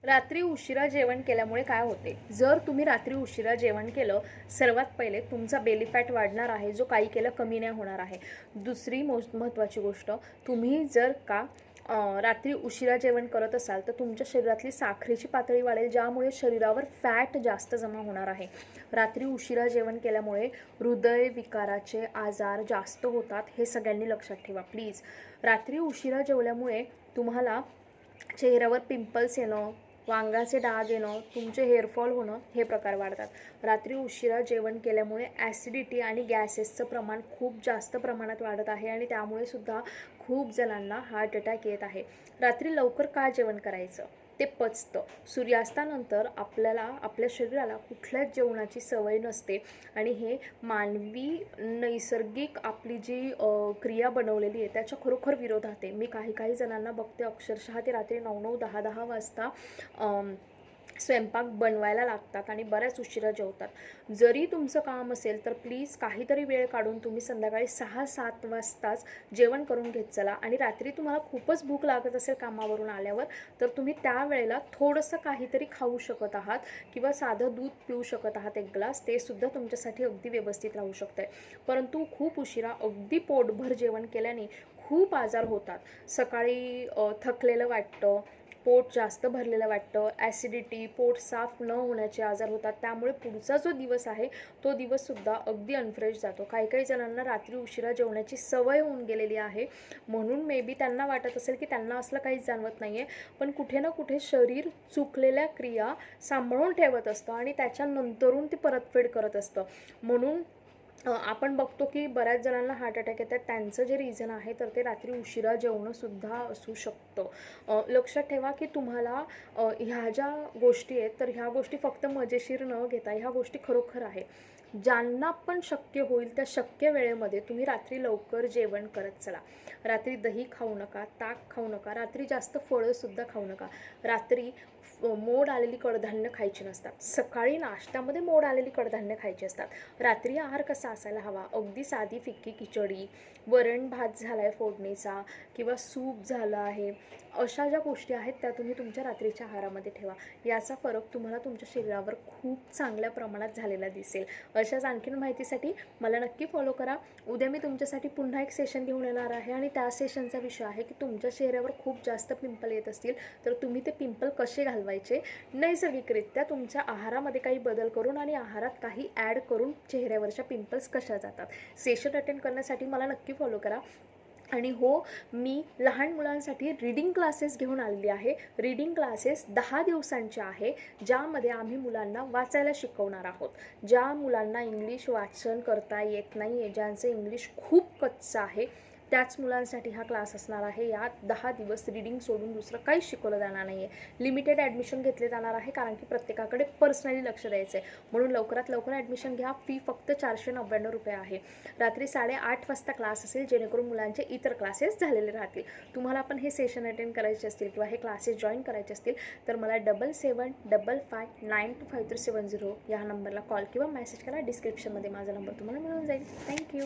रात्री उशिरा जेवण केल्यामुळे काय होते? जर तुम्ही रात्री उशिरा जेवण केलं, सर्वात पहिले तुमचा बेली फॅट वाढणार आहे, जो काही केलं कमी नाही होणार आहे. दुसरी महत्त्वाची गोष्ट, तुम्ही जर का रात्री उशिरा जेवण करत असाल तर तुमच्या शरीरातली साखरेची पातळी वाढेल, ज्यामुळे शरीरावर फॅट जास्त जमा होणार आहे. रात्री उशिरा जेवण केल्यामुळे हृदयविकाराचे आजार जास्त होतात, हे सगळ्यांनी लक्षात ठेवा प्लीज. रात्री उशिरा जेवल्यामुळे तुम्हाला चेहऱ्यावर पिंपल्स येणं, वांगाचे डाग येणं, तुमचे हेअरफॉल होणं, हे प्रकार वाढतात. रात्री उशिरा जेवण केल्यामुळे ॲसिडिटी आणि गॅसेसचं प्रमाण खूप जास्त प्रमाणात वाढत आहे आणि त्यामुळे सुद्धा खूप जणांना हार्ट अटॅक येत आहे. रात्री लवकर का जेवण करायचं? ते पचतं. सूर्यास्तानंतर आपल्या शरीराला कुठल्याच जेवणाची सवय नसते आणि हे मानवी नैसर्गिक आपली जी क्रिया बनवलेली आहे त्याच्या खरोखर विरोधात आहे. मी काही जणांना बघते, अक्षरशः ते रात्री 9-9, 10-10 वाजता स्वयंपाक बनवायला लागतात आणि बऱ्याच उशिरा जेवतात. जरी तुमचं काम असेल तर प्लीज काहीतरी वेळ काढून तुम्ही संध्याकाळी 6-7 वाजताच जेवण करून घेत चला. आणि रात्री तुम्हाला खूपच भूक लागत असेल कामावरून आल्यावर, तर तुम्ही त्यावेळेला थोडंसं काहीतरी खाऊ शकत आहात किंवा साधं दूध पिऊ शकत आहात 1 ग्लास, ते सुद्धा तुमच्यासाठी अगदी व्यवस्थित राहू शकतं आहे. परंतु खूप उशिरा अगदी पोटभर जेवण केल्याने खूप आजार होतात. सकाळी थकलेलं वाटतं, पोट जास्त भरलेलं वाटतं, ॲसिडिटी, पोट साफ न होण्याचे आजार होतात. त्यामुळे पुढचा जो दिवस आहे तो दिवससुद्धा अगदी अनफ्रेश जातो. काही जणांना रात्री उशिरा जेवण्याची सवय होऊन गेलेली आहे, म्हणून मे बी त्यांना वाटत असेल की त्यांना असलं काहीच जाणवत नाही आहे. पण कुठे ना कुठे शरीर चुकलेल्या क्रिया सांभाळून ठेवत असतं आणि त्याच्यानंतरून ती परतफेड करत असतं. म्हणून आपण बघतो की बऱ्याच जणांना हार्ट अटॅक येतात. त्यांचं जे रिझन आहे तर ते रात्री उशिरा जेवणंसुद्धा असू शकतं. लक्षात ठेवा की तुम्हाला ह्या ज्या गोष्टी आहेत तर ह्या गोष्टी फक्त मजेशीर न घेता ह्या गोष्टी खरोखर आहे. ज्यांना पण शक्य होईल त्या शक्य वेळेमध्ये तुम्ही रात्री लवकर जेवण करत चला. रात्री दही खाऊ नका, ताक खाऊ नका, रात्री जास्त फळंसुद्धा खाऊ नका. रात्री मोड आलेली कडधान्य खायची नसतात. सकाळी नाश्त्यामध्ये मोड आलेली कडधान्य खायची असतात. रात्री आहार कसा असायला हवा? अगदी साधी फिक्की खिचडी, वरण भात झाला आहे फोडणीचा किंवा सूप झालं आहे, अशा ज्या गोष्टी आहेत त्या तुम्ही तुमच्या रात्रीच्या आहारामध्ये ठेवा. याचा फरक तुम्हाला तुमच्या शरीरावर खूप चांगल्या प्रमाणात झालेला दिसेल. अशाच आणखीन माहितीसाठी मला नक्की फॉलो करा. उद्या मी तुमच्यासाठी पुन्हा एक सेशन घेऊन येणार आहे आणि त्या सेशनचा विषय आहे की तुमच्या चेहऱ्यावर खूप जास्त पिंपल येत असतील तर तुम्ही ते पिंपल कसे घालवायचे नैसर्गिकरित्या तुमच्या आहारामध्ये काही बदल करून आणि आहारात काही ॲड करून चेहऱ्यावरच्या पिंपल्स कशा जातात. सेशन अटेंड करण्यासाठी मला नक्की फॉलो करा. आणि हो, मी लहान मुलांसाठी रीडिंग क्लासेस घेऊन आलेली आहे. रीडिंग क्लासेस 10 दिवसांचे आहे, ज्यामध्ये आम्ही मुलांना वाचायला शिकवणार आहोत. ज्या मुलांना इंग्लिश वाचन करता येत नाही आहे, ज्यांचं इंग्लिश खूप कच्चं आहे, त्याच मुलांसाठी हा क्लास असणार आहे. यात 10 दिवस रीडिंग सोडून दुसरं काहीच शिकवलं जाणार नाही आहे. लिमिटेड ॲडमिशन घेतले जाणार आहे, कारण की प्रत्येकाकडे पर्सनली लक्ष द्यायचं आहे. म्हणून लवकरात लवकर ॲडमिशन घ्या. फी फक्त 499 रुपये आहे. रात्री 8:30 वाजता क्लास असेल, जेणेकरून मुलांचे इतर क्लासेस झालेले राहतील. तुम्हाला पण हे सेशन अटेंड करायचे असतील किंवा हे क्लासेस जॉईन करायचे असतील तर मला 7755925370 या नंबरला कॉल किंवा मेसेज करा. डिस्क्रिप्शनमध्ये माझा नंबर तुम्हाला मिळून जाईल. थँक्यू.